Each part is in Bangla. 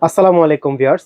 আসসালামু আলাইকুম ভিউয়ার্স।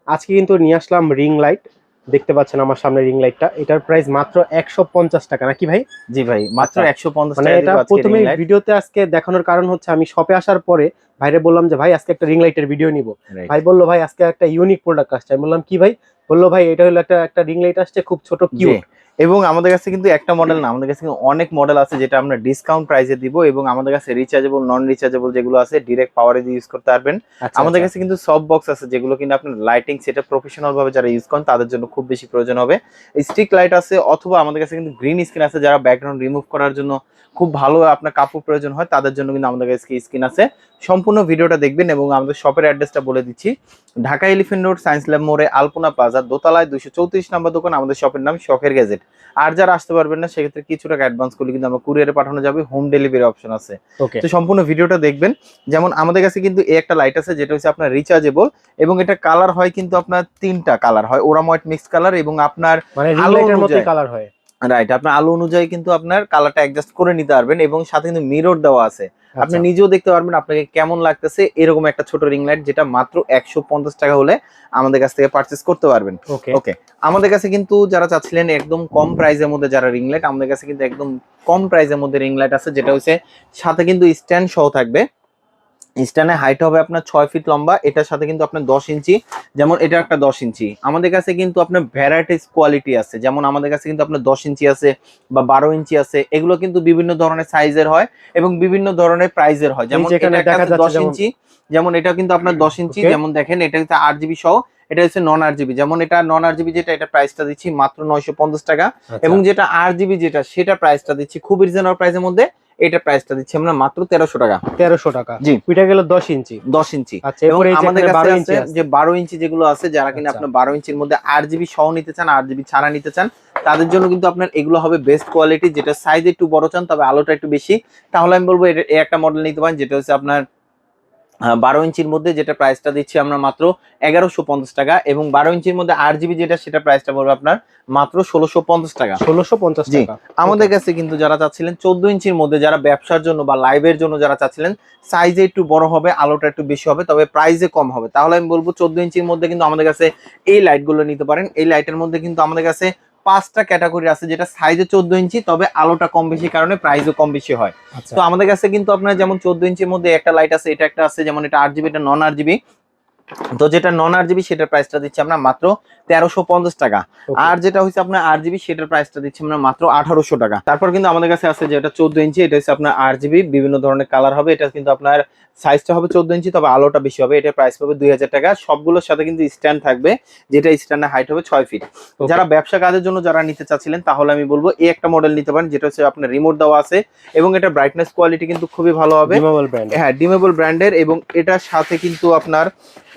আজকে কিন্তু নিয়ে আসলাম রিং লাইট। দেখতে পাচ্ছেন আমার সামনে রিং লাইটটা। এটার প্রাইস মাত্র ১৫০ টাকা নাকি ভাই? জি ভাই, মাত্র আচ্ছা, ১৫০ মানে টাকা এটা দিব আজকে রিং প্রথমেই লাইট। ভিডিওতে আজকে দেখানোর কারণ হচ্ছে আমি শপে আসার পরে ভাইরে বললাম যে ভাই আজকে একটা রিং লাইটের ভিডিও নিব। রাইট। ভাই বলল ভাই আজকে একটা ইউনিক প্রোডাক্ট আসছে। আমি বললাম কি ভাই? বলল ভাই এটা হলো একটা রিং লাইট আসছে খুব ছোট জি, কিউট। এবং আমাদের কাছে কিন্তু একটা মডেল না, আমাদের কাছে কিন্তু অনেক মডেল আছে যেটা আমরা ডিসকাউন্ট প্রাইসে দিব, এবং আমাদের কাছে রিচার্জেবল নন রিচার্জেবল যেগুলো আছে ডিরেক্ট পাওয়ারে ইউজ করতে পারবেন। আচ্ছা আমাদের আচ্ছা। কাছে কিন্তু সব বক্স আছে যেগুলো কিন্তু আপনার লাইটিং সেটা প্রফেশনাল ভাবে যারা ইউজ করেন তাদের জন্য খুব বেশি প্রয়োজন হবে। স্টিক লাইট আছে, অথবা আমাদের কাছে কিন্তু গ্রিন স্ক্রিন আছে যারা ব্যাকগ্রাউন্ড রিমুভ করার জন্য খুব ভালো আপনার কাপড় প্রয়োজন হয় তাদের জন্য কিন্তু আমাদের কাছে স্ক্রিন আছে। সম্পূর্ণ ভিডিওটা দেখবেন, এবং আমাদের শপের অ্যাড্রেসটা বলে দিচ্ছি। Dhaka elephant road science lab মোড়ে আলপনা প্লাজা দোতলায় 234 নম্বর দোকান। আমাদের শপের নাম শখের গ্যাজেট। আর যারা আসতে পারবেন না সেক্ষেত্রে কিছু টাকা অ্যাডভান্স করলে কিন্তু আমরা কুরিয়ারে পাঠানো যাবে, হোম ডেলিভারি অপশন আছে। ওকে। তো সম্পূর্ণ ভিডিওটা দেখবেন। যেমন আমাদের কাছে কিন্তু এই একটা লাইট আছে যেটা হচ্ছে আপনার রিচার্জেবল, এবং এটা কালার হয় কিন্তু আপনার তিনটা কালার হয়, ওরাম হোয়াইট মিক্স কালার, এবং আপনার মানে রিং আলো লাইটের মতোই অনুযায়ী কালার হয়। রাইট, আপনার আলো অনুযায়ী কিন্তু আপনার কালারটা অ্যাডজাস্ট করে নিতে পারবেন, এবং সাথে কিন্তু মিরর দেওয়া আছে। আপনি আচ্ছা। নিজেও দেখতে পারবেন আপনাকে কেমন লাগতেছে। এরকম একটা ছোট রিং লাইট যেটা মাত্র ১৫০ টাকা হলে আমাদের কাছ থেকে পারচেস করতে পারবেন। ওকে। ওকে, আমাদের কাছে কিন্তু যারা চাচ্ছিলেন একদম কম প্রাইসের মধ্যে যারা রিং লাইট, আমাদের কাছে কিন্তু একদম কম প্রাইসের মধ্যে রিং লাইট আছে যেটা হচ্ছে সাথে কিন্তু স্ট্যান্ড সহ থাকবে। স্ট্যান্ডের হাইট হবে আপনার ৬ ফিট লম্বা, এটার সাথে কিন্তু আপনার ১০ ইঞ্চি। যেমন এটা একটা ১০ ইঞ্চি। আমাদের কাছে কিন্তু আপনার ভ্যারাইটিস কোয়ালিটি আছে, যেমন আমাদের কাছে কিন্তু আপনার ১০ ইঞ্চি আছে বা ১২ ইঞ্চি আছে। এগুলো কিন্তু বিভিন্ন ধরনের সাইজের হয় এবং বিভিন্ন ধরনের প্রাইজের হয়। এই যেমন যেখানে এটা একটা দেখা আছে যাচ্ছে দশ যেমন। ইঞ্চি যেমন এটা কিন্তু আপনার ১০ ইঞ্চি। ওকে। যেমন দেখেন এটা হচ্ছে ৮ জিবি সহ, এটা হচ্ছে নন ৮ জিবি। যেমন এটা নন ৮ জিবি যেটা, এটা প্রাইসটা দিচ্ছি মাত্র ৯৫০ টাকা। আচ্ছা। এবং যেটা ৮ জিবি যেটা, সেটা প্রাইসটা দিচ্ছি খুব রিজনেবল প্রাইসের মধ্যে। এটা প্রাইসটা দিচ্ছি আমরা মাত্র ১৩০০ টাকা। ১৩০০ টাকা। জি, ওইটা গেল ১০ ইঞ্চি। ১০ ইঞ্চি। আচ্ছা, এবং এরপরে এই যে আমাদের এখানে কাছে ১২ আছে ইঞ্চি যে আছে। ১২ ইঞ্চি যেগুলো আছে, যারা কিনা আচ্ছা। আপনার ১২ ইঞ্চির মধ্যে ৮ জিবি সহ নিতে চান, ৮ জিবি ছাড়া নিতে চান, তাদের জন্য কিন্তু আপনার এগুলো হবে বেস্ট কোয়ালিটি। যেটা সাইজ একটু বড় চান তবে আলোটা একটু বেশি, তাহলে আমি বলবো এই একটা মডেল নিতে পারেন যেটা হচ্ছে আপনার ১২ ইঞ্চির মধ্যে, যেটা প্রাইসটা দিচ্ছি আমরা মাত্র ১১৫০ টাকা। এবং ১২ ইঞ্চির মধ্যে ৮ জিবি যেটা, সেটা প্রাইসটা পড়বে আপনার মাত্র ১৬৫০ টাকা। ১৬৫০ জি, টাকা। ওকে। আমাদের কাছে কিন্তু যারা চাচ্ছিলেন ১৪ ইঞ্চির মধ্যে, যারা ব্যবসার জন্য বা লাইভের জন্য যারা চাচ্ছিলেন সাইজে একটু বড় হবে, আলোটা একটু বেশি হবে, তবে প্রাইসে কম হবে, তাহলে আমি বলবো ১৪ ইঞ্চির মধ্যে কিন্তু আমাদের কাছে এই লাইটগুলো নিতে পারেন। এই লাইটের মধ্যে কিন্তু আমাদের কাছে ৫টা ক্যাটাগরি আছে, যেটা সাইজে ১৪ ইঞ্চি, তবে আলোটা কম বেশি কারণে প্রাইসও কম বেশি হয়। আচ্ছা। তো আমাদের কাছে কিন্তু আপনার যেমন ১৪ ইঞ্চির মধ্যে একটা লাইট আছে, এটা একটা আছে, যেমন এটা ৮ জিবি, এটা নন ৮ জিবি। তো যেটা নন ৮ জিবি সেটার প্রাইসটা দিচ্ছি আমরা মাত্র ১৩৫০ টাকা। ওকে। আর যেটা হচ্ছে আপনার ৮ জিবি, সেটার প্রাইসটা দিচ্ছি আমরা মাত্র ১৮০০ টাকা। তারপর কিন্তু আমাদের কাছে আছে যেটা ১৪ ইঞ্চি, এটা হচ্ছে আপনার ৮ জিবি, বিভিন্ন ধরনের কালার হবে। এটা কিন্তু আপনার সাইজটা হবে ১৪ ইঞ্চি, তবে আলোটা বেশি হবে। এটার প্রাইস পাবে ২০০০ টাকা। সবগুলোর সাথে কিন্তু স্ট্যান্ড থাকবে, যেটা স্ট্যান্ডের হাইট হবে ৬ ফিট। ওকে। যারা ব্যবসা কাজের জন্য যারা নিতে চাচ্ছিলেন, তাহলে আমি বলবো এই একটা মডেল নিতে পারেন, যেটা হচ্ছে আপনার রিমোট দেওয়া আছে, এবং এটা ব্রাইটনেস কোয়ালিটি কিন্তু খুবই ভালো হবে। ডিমাবল ব্র্যান্ডের। হ্যাঁ, ডিমেবল ব্র্যান্ডের, এবং এটার সাথে কিন্তু আপনার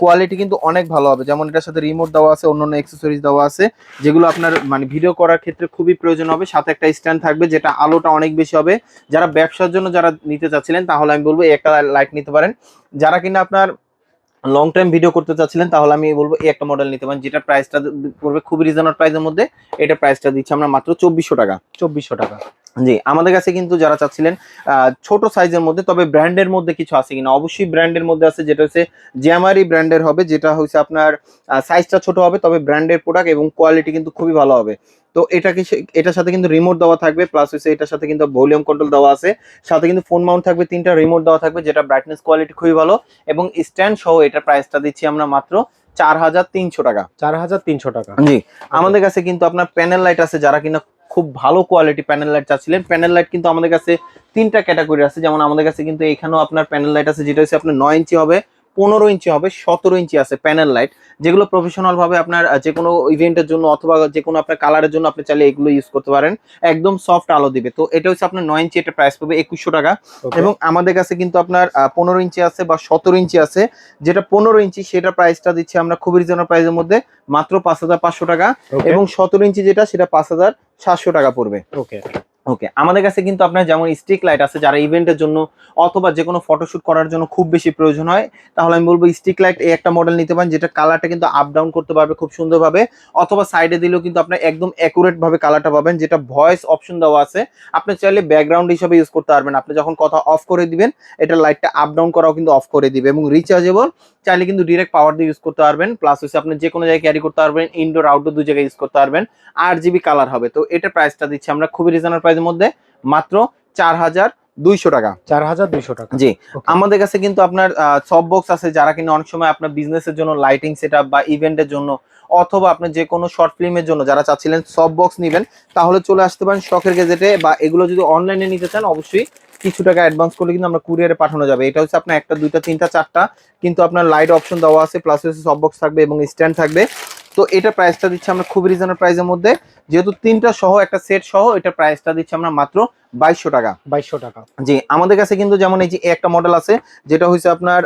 কোয়ালিটি কিন্তু অনেক ভালো হবে। যেমন এটার সাথে রিমোট দেওয়া আছে, অন্যান্য অ্যাক্সেসরিজ দেওয়া আছে, যেগুলো আপনার মানে ভিডিও করার ক্ষেত্রে খুবই প্রয়োজন হবে। সাথে একটা স্ট্যান্ড থাকবে, যেটা আলোটা অনেক বেশি হবে। যারা ব্যবসার জন্য যারা নিতে চাচ্ছিলেন, তাহলে আমি বলবো এই একটা লাইট নিতে পারেন। যারা কিনা আপনার লং টাইম ভিডিও করতে চাচ্ছিলেন, তাহলে আমি বলবো এই একটা মডেল নিতে পারেন, যেটা প্রাইসটা পড়বে খুবই রিজনেবল প্রাইসের মধ্যে। এটা প্রাইসটা দিচ্ছি আমরা মাত্র ২৪০০ টাকা। ২৪০০ টাকা। জি, আমাদের কাছে কিন্তু যারা চাচ্ছিলেন ছোট সাইজের মধ্যে, তবে ব্র্যান্ডের মধ্যে কিছু আছে কিনা, অবশ্যই ব্র্যান্ডের মধ্যে আছে, যেটা হচ্ছে জ্যামারি ব্র্যান্ডের হবে, যেটা হচ্ছে আপনার সাইজটা ছোট হবে, তবে ব্র্যান্ডের প্রোডাক্ট এবং কোয়ালিটি কিন্তু খুবই ভালো হবে। তো এটার সাথে কিন্তু রিমোট দেওয়া থাকবে, প্লাস হচ্ছে এটার সাথে কিন্তু ভলিউম কন্ট্রোল দেওয়া আছে। সাথে কিন্তু ফোন মাউন্ট থাকবে, 3টা রিমোট দেওয়া থাকবে, যেটা ব্রাইটনেস কোয়ালিটি খুবই ভালো। এবং স্ট্যান্ড সহ এটার প্রাইসটা দিচ্ছি আমরা মাত্র ৪৩০০ টাকা। ৪৩০০ টাকা। জি, ওকে। আমাদের কাছে কিন্তু আপনার প্যানেল লাইট আছে, যারা কিনা খুব ভালো কোয়ালিটি প্যানেল লাইট চাচ্ছিলেন। প্যানেল লাইট কিন্তু আমাদের কাছে ৩টা ক্যাটাগরি আছে। যেমন আমাদের কাছে কিন্তু এখানেও আপনার প্যানেল লাইট আছে, যেটা হচ্ছে আপনার ৯ ইঞ্চি হবে, ১৫ ইঞ্চি হবে, ১৭ ইঞ্চি আছে প্যানেল লাইট, যেগুলো প্রফেশনাল ভাবে আপনার যে কোনো ইভেন্টের জন্য অথবা যে কোনো আপনার কালারের জন্য আপনি চাইলে এগুলো ইউজ করতে পারেন। একদম সফট আলো দিবে। তো এটা হচ্ছে আপনার ৯ ইঞ্চি, এটা প্রাইস পাবে ২১০০ টাকা। ওকে। এবং আমাদের কাছে কিন্তু আপনার ১৫ ইঞ্চি আছে বা ১৭ ইঞ্চি আছে। যেটা ১৫ ইঞ্চি, সেটা প্রাইসটা দিচ্ছি আমরা খুবই রিজনেবল প্রাইসের মধ্যে, মাত্র ৫৫০০ টাকা। ওকে। এবং ১৭ ইঞ্চি যেটা, সেটা ৫৭০০ টাকা পড়বে। ওকে। ওকে, আমাদের কাছে কিন্তু আপনার যেমন স্টিক লাইট আছে, যারা ইভেন্টের জন্য অথবা যে কোনো ফটোশুট করার জন্য খুব বেশি প্রয়োজন হয়, তাহলে আমি বলবো স্টিক লাইট এই একটা মডেল নিতে পারেন, যেটা কালারটা কিন্তু আপ ডাউন করতে পারবে খুব সুন্দরভাবে, অথবা সাইডে দিলেও কিন্তু আপনার একদম অ্যাকুরেট ভাবে কালারটা পাবেন। যেটা ভয়েস অপশন দেওয়া আছে, আপনি চাইলে ব্যাকগ্রাউন্ড হিসেবে ইউজ করতে পারবেন। আপনি যখন কথা অফ করে দিবেন, এটা লাইটটা আপ ডাউন করাও কিন্তু অফ করে দিবে, এবং রিচার্জেবল, চাইলে কিন্তু ডিরেক্ট পাওয়ার দিয়ে ইউজ করতে পারবেন। প্লাস হচ্ছে আপনি যে কোনো জায়গায় ক্যারি করতে পারবেন, ইনডোর আউটডোর দুই জায়গায় ইউজ করতে পারবেন। 8 GB কালার হবে। তো এটা প্রাইসটা দিচ্ছি আমরা খুবই রিজনেবল প্রাইসের মধ্যে, মাত্র 4200 টাকা। 4200 টাকা। জি, Okay. আমাদের কাছে কিন্তু আপনার সব বক্স আছে, যারা কিনা অনেক সময় আপনার বিজনেসের জন্য লাইটিং সেটআপ বা ইভেন্টের জন্য অথবা আপনি যে কোনো শর্ট ফিল্মের জন্য যারা চাচ্ছিলেন সব বক্স নেবেন, তাহলে চলে আসতে পারেন শখের গেজেটে। বা এগুলো যদি অনলাইনে নিতে চান, অবশ্যই কিছু টাকা অ্যাডভান্স করলে কিন্তু আমরা কুরিয়ারে পাঠানো যাবে। এটা হচ্ছে আপনার একটা, দুইটা, তিনটা, চারটা, কিন্তু আপনার লাইট অপশন দেওয়া আছে, প্লাস হচ্ছে সব বক্স থাকবে এবং স্ট্যান্ড থাকবে। তো এটা প্রাইসটা দিচ্ছি আমরা খুব রিজনেবল প্রাইসের মধ্যে, যেহেতু তিনটা সহ একটা সেট সহ, এটা প্রাইসটা দিচ্ছি আমরা মাত্র 2200 টাকা। 2200 টাকা। জি, আমাদের কাছে কিন্তু যেমন এই যে একটা মডেল আছে, যেটা হচ্ছে আপনার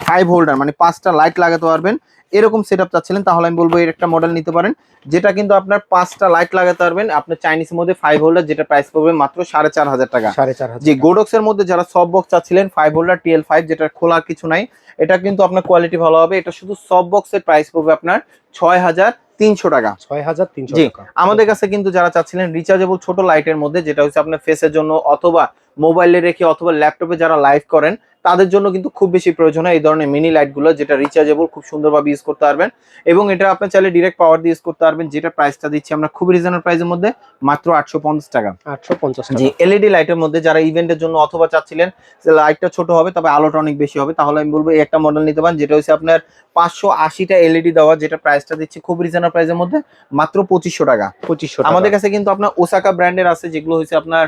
5 হোল্ডার, মানে 5টা লাইট লাগাতে পারবেন, এরকম সেটআপ চাচ্ছিলেন, তাহলে আমি বলবো এর একটা মডেল নিতে পারেন, যেটা কিন্তু আপনার 5টা লাইট লাগাতে পারবেন আপনার চাইনিজের মধ্যে 5 হোল্ডার, যেটা প্রাইস পড়বে মাত্র 4500 টাকা। 4500। জি, গোডক্স এর মধ্যে যারা সব বক্স চাচ্ছিলেন 5 হোল্ডার TL5, যেটা খোলার কিছু নাই, এটা কিন্তু আপনার কোয়ালিটি ভালো হবে। এটা শুধু সব বক্সের প্রাইস পড়বে আপনার 6300 টাকা। 6300 জি, টাকা। আমাদের কাছে কিন্তু যারা চাচ্ছিলেন রিচার্জেবল ছোট লাইটের মধ্যে, যেটা হচ্ছে আপনার ফেসের জন্য অথবা মোবাইলে রেখে অথবা ল্যাপটপে যারা লাইভ করেন, তাদের জন্য কিন্তু খুব বেশি প্রয়োজন হয় এই ধরনের মিনি লাইটগুলো, যেটা রিচার্জেবল, খুব সুন্দরভাবে ইউজ করতে পারবেন। এবং এটা আপনি চাইলে ডিরেক্ট পাওয়ার দিয়ে ইউজ করতে পারবেন, যেটা প্রাইসটা দিচ্ছি আমরা খুব রিজনেবল প্রাইসের মধ্যে, মাত্র 850 টাকা। 850 জি, টাকা। এলইডি লাইটের মধ্যে যারা ইভেন্টের জন্য অথবা চাচ্ছিলেন যে লাইটটা ছোট হবে তবে আলোটা অনেক বেশি হবে, তাহলে আমি বলবো এই একটা মডেল নিতে পারেন, যেটা হচ্ছে আপনার 580টা এলইডি দেওয়া, যেটা প্রাইসটা দিচ্ছি খুব রিজনেবল প্রাইসের মধ্যে, মাত্র 2500 টাকা। 2500 টাকা। আমাদের কাছে কিন্তু আপনার ওসাকা ব্র্যান্ডের আছে, যেগুলো হচ্ছে আপনার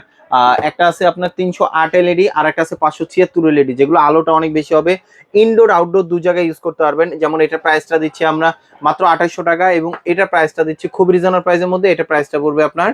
একটা আছে আপনার 308 এলইডি, আর একটা আছে 576 এলইডি, যেগুলো আলোটা অনেক বেশি হবে, ইনডোর আউটডোর দুই জায়গায় ইউজ করতে পারবেন। যেমন এটা প্রাইসটা দিচ্ছি আমরা মাত্র 2800 টাকা, এবং এটা প্রাইসটা দিচ্ছি খুব রিজনেবল প্রাইসের মধ্যে, এটা প্রাইসটা পড়বে আপনার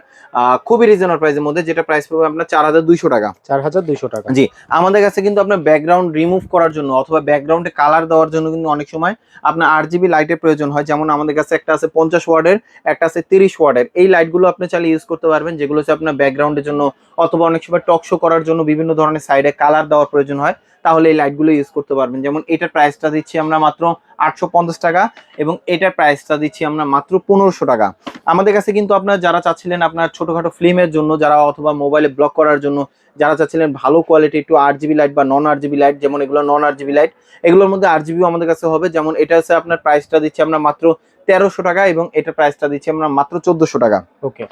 খুবই রিজনেবল প্রাইসের মধ্যে, যেটা প্রাইস পড়বে আপনার 4200 টাকা। 4200 টাকা। জি, আমাদের কাছে কিন্তু আপনার ব্যাকগ্রাউন্ড রিমুভ করার জন্য অথবা ব্যাকগ্রাউন্ডে কালার দেওয়ার জন্য কিন্তু অনেক সময় আপনার RGB লাইটের প্রয়োজন হয়। যেমন আমাদের কাছে একটা আছে 50 ওয়াটের, একটা আছে 30 ওয়াটের। এই লাইটগুলো আপনি চাইলে ইউজ করতে পারবেন, যেগুলো হচ্ছে আপনার ব্যাকগ্রাউন্ডের জন্য অথবা অনেক সময় টক শো করার জন্য বিভিন্ন ধরনের সাইডে কালার দেওয়ার প্রয়োজন হয়, তাহলে এই লাইটগুলো ইউজ করতে পারবেন। যেমন এটার প্রাইসটা দিচ্ছি আমরা মাত্র 850 টাকা, এবং এটার প্রাইসটা দিচ্ছি আমরা মাত্র 1500 টাকা। আমাদের কাছে কিন্তু আপনার যারা চাচ্ছিলেন আপনার ছোটখাটো ফিল্মের জন্য, যারা অথবা মোবাইলে ব্লক করার জন্য, যারা চাচ্ছিলেন ভালো কোয়ালিটি একটু RGB লাইট বা নন RGB লাইট, যেমন এগুলো নন RGB লাইট, এগুলোর মধ্যে RGBও আমাদের কাছে হবে। যেমন এটা হচ্ছে আপনার প্রাইসটা দিচ্ছি আমরা মাত্র 1300 টাকা, এবং এটা প্রাইসটা দিচ্ছি আমরা মাত্র 1400 টাকা। ওকে।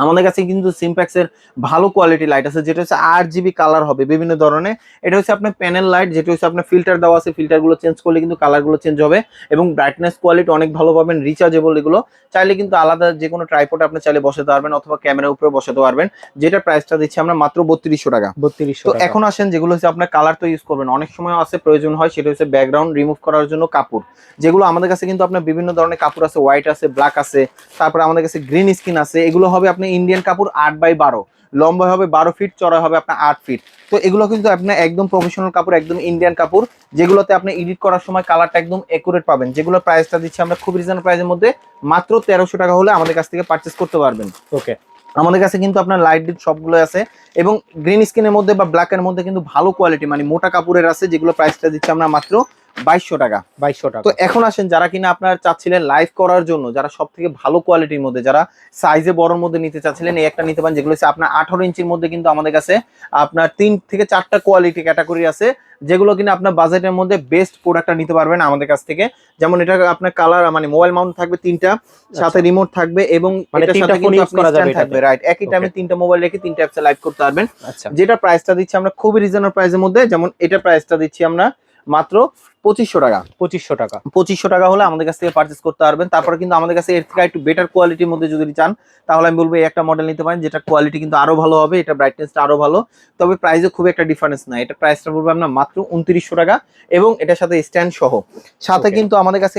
আমাদের কাছে কিন্তু সিম্প্যাক্সের ভালো কোয়ালিটি লাইট আছে, যেটা হচ্ছে RGB কালার হবে বিভিন্ন ধরনের। এটা হচ্ছে আপনার প্যানেল লাইট, যেটা হচ্ছে আপনার ফিল্টার দেওয়া আছে, ফিল্টারগুলো চেঞ্জ করলে কিন্তু কালারগুলো চেঞ্জ হবে, এবং ব্রাইটনেস কোয়ালিটি অনেক ভালো পাবেন, রিচার্জেবল এগুলো। চাইলে কিন্তু আলাদা যে কোনো ট্রাইপডে আপনি চাইলে বসাতে পারবেন অথবা ক্যামেরার উপরে বসাতে পারবেন, যেটা প্রাইসটা দিচ্ছি আমরা মাত্র 3200 টাকা। 3200 তো টাকা। এখন আসেন, যেগুলো হচ্ছে আপনার কালার তো ইউজ করবেন, অনেক সময় আছে প্রয়োজন হয়, সেটা হচ্ছে ব্যাকগ্রাউন্ড রিমুভ করার জন্য কাপড়, যেগুলো আমাদের কাছে কিন্তু আপনার বিভিন্ন ধরনের কাপড় আছে, হোয়াইট আছে, ব্ল্যাক আছে, তারপরে আমাদের কাছে গ্রিন স্কিন আছে। এগুলো হবে আপনি ইন্ডিয়ান কাপড় 8x12, লম্বা হবে 12 ফিট, চড়া হবে আপনার 8 ফিট। তো এগুলো কিন্তু আপনার একদম প্রফেশনাল কাপড়, একদম ইন্ডিয়ান কাপড়, যেগুলোতে আপনি এডিট করার সময় কালারটা একদম একুরেট পাবেন। যেগুলো প্রাইসটা দিচ্ছি আমরা খুব রিজনেবল প্রাইসের মধ্যে, মাত্র 1300 টাকা হলে আমাদের কাছ থেকে পারচেস করতে পারবেন। ওকে। আমাদের কাছে কিন্তু আপনার লাইট ডিপ সবগুলো আছে, এবং গ্রিন স্কিনের মধ্যে বা ব্ল্যাকের মধ্যে কিন্তু ভালো কোয়ালিটি মানে মোটা কাপড়ের আছে, যেগুলো প্রাইসটা দিচ্ছি আমরা মাত্র 2200 টাকা। 2200 টাকা। তো এখন আসেন, যারা কিনা আপনার চাচ্ছিলেন লাইভ করার জন্য, যারা সব থেকে ভালো কোয়ালিটির মধ্যে, যারা সাইজে বড়র মধ্যে নিতে চাচ্ছিলেন, এই একটা নিতে পারেন, যেগুলো হচ্ছে আপনার 18 ইঞ্চির মধ্যে। কিন্তু আমাদের কাছে আপনার 3 থেকে 4টা কোয়ালিটি ক্যাটাগরি আছে, যেগুলো কিনা আপনার বাজেটের মধ্যে বেস্ট প্রোডাক্টটা নিতে পারবেন আমাদের কাছ থেকে। যেমন এটা আপনার কালার মানে মোবাইল মাউন্ট থাকবে 3টা, সাথে রিমোট থাকবে, এবং মানে এটার তিনটা সাথে ফোন কিন্তু ইউজ করা যাবে এটাতে। থাকবে, রাইট। একই টাইমে 3টা মোবাইল রেখে 3টা অ্যাপসে লাইভ করতে পারবেন। আচ্ছা। যেটা প্রাইসটা দিচ্ছি আমরা খুবই রিজনেবল প্রাইসের মধ্যে। যেমন এটা প্রাইসটা দিচ্ছি আমরা মাত্র 2500 টাকা। 2500 টাকা। 2500 টাকা হলে আমাদের কাছ থেকে পারচেস করতে পারবেন। তারপরে কিন্তু আমাদের কাছে এর থেকে একটু বেটার কোয়ালিটির মধ্যে যদি চান, তাহলে আমি বলবো এই একটা মডেল নিতে পারেন, যেটা কোয়ালিটি কিন্তু আরো ভালো হবে, এটা ব্রাইটনেসটা আরো ভালো, তবে প্রাইসে খুব একটা ডিফারেন্স নাই। এটা প্রাইসটা পড়বে আপনার মাত্র 2900 টাকা, এবং এটার সাথে স্ট্যান্ড সহ। সাথে Okay. কিন্তু আমাদের কাছে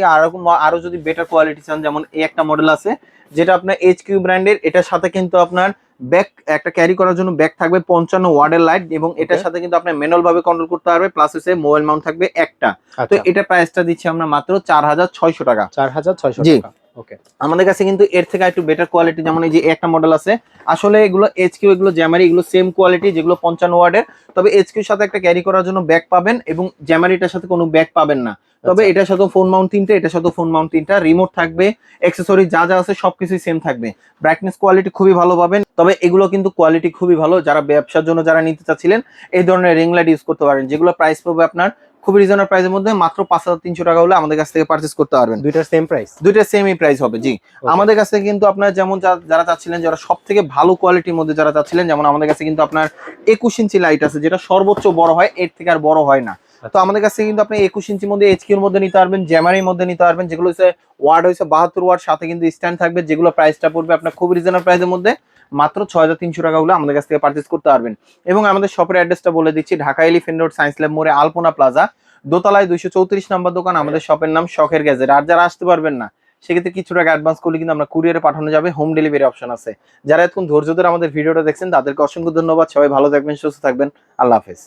আরো যদি বেটার কোয়ালিটি চান, যেমন এই একটা মডেল আছে, যেটা আপনার HQ ব্র্যান্ডের। এটার সাথে কিন্তু আপনার ব্যাক একটা ক্যারি করার জন্য ব্যাক থাকবে 55 ওয়াটের লাইট, এবং এটার সাথে কিন্তু আপনি ম্যানুয়াল ভাবে কন্ট্রোল করতে পারবে, প্লাস হচ্ছে মোবাইল মাউন্ট থাকবে একটা। তো আচ্ছা। এটা প্রাইসটা দিচ্ছি আমরা মাত্র 4600 টাকা। 4600 জি, টাকা। ওকে। আমাদের কাছে কিন্তু এর থেকে একটু বেটার কোয়ালিটি, যেমন এই যে একটা মডেল আছে, আসলে এগুলো এইচকিউ, এগুলো জ্যামারি, এগুলো সেম কোয়ালিটি, যেগুলো 55 ওয়াটের। তবে এইচকিউর সাথে একটা ক্যারি করার জন্য ব্যাগ পাবেন এবং জ্যামারিটার সাথে কোনো ব্যাগ পাবেন না। তবে আচ্ছা। এটার সাথে ফোন মাউন্ট 3টে, এটার সাথে ফোন মাউন্ট 3টা, রিমোট থাকবে, অ্যাকসেসরি যা যা আছে সবকিছুই সেম থাকবে। ব্রাইটনেস কোয়ালিটি খুবই ভালো পাবেন। তবে এগুলো কিন্তু কোয়ালিটি খুবই ভালো, যারা ব্যবসার জন্য যারা নিতে চাচ্ছিলেন এই ধরনের রিং লাইট ইউজ করতে পারেন, যেগুলো প্রাইস পাবে আপনার খুবই রিজনেবল প্রাইসের মধ্যে, মাত্র 5300 টাকা হলে আমাদের কাছ থেকে পারচেজ করতে পারবেন। দুইটার সেম প্রাইস? দুইটা সেমই প্রাইস হবে, জি। আমাদের কাছে কিন্তু আপনার যেমন যারা চাচ্ছিলেন, যারা সব থেকে ভালো কোয়ালিটির মধ্যে যারা চাচ্ছিলেন, যেমন আমাদের কাছে কিন্তু আপনার 21 ইঞ্চি লাইট আছে, যেটা সর্বোচ্চ বড় হয়, এর থেকে আর বড় হয় না। তো আমাদের কাছে কিন্তু আপনি 21 ইঞ্চির মধ্যে এইচকিউর মধ্যে নিতে পারবেন, জ্যামারির মধ্যে নিতে পারবেন, যেগুলো হচ্ছে ওয়াট হচ্ছে 72 ওয়াট, সাথে কিন্তু স্ট্যান্ড থাকবে, যেগুলো প্রাইসটা পড়বে আপনার খুব রিজনেবল প্রাইসের মধ্যে, মাত্র 6300 টাকা হলে আমাদের কাছ থেকে পারচেজ করতে পারবেন। এবং আমাদের শপের অ্যাড্রেসটা বলে দিচ্ছি, Dhaka elephant road, science lab মোড়ে, আলপনা প্লাজা, দোতলায় 234 নম্বর দোকান। আমাদের শপের নাম শখের গ্যাজেট। আর যারা আসতে পারবেন না, সেক্ষেত্রে কিছু টাকা অ্যাডভান্স করলে কিন্তু আমরা কুরিয়ারে পাঠানো যাবে, হোম ডেলিভারি অপশন আছে। যারা এতক্ষণ ধৈর্য ধরে আমাদের ভিডিওটা দেখছেন তাদেরকে অসংখ্য ধন্যবাদ। সবাই ভালো থাকবেন, সুস্থ থাকবেন, আল্লাহ হাফেজ।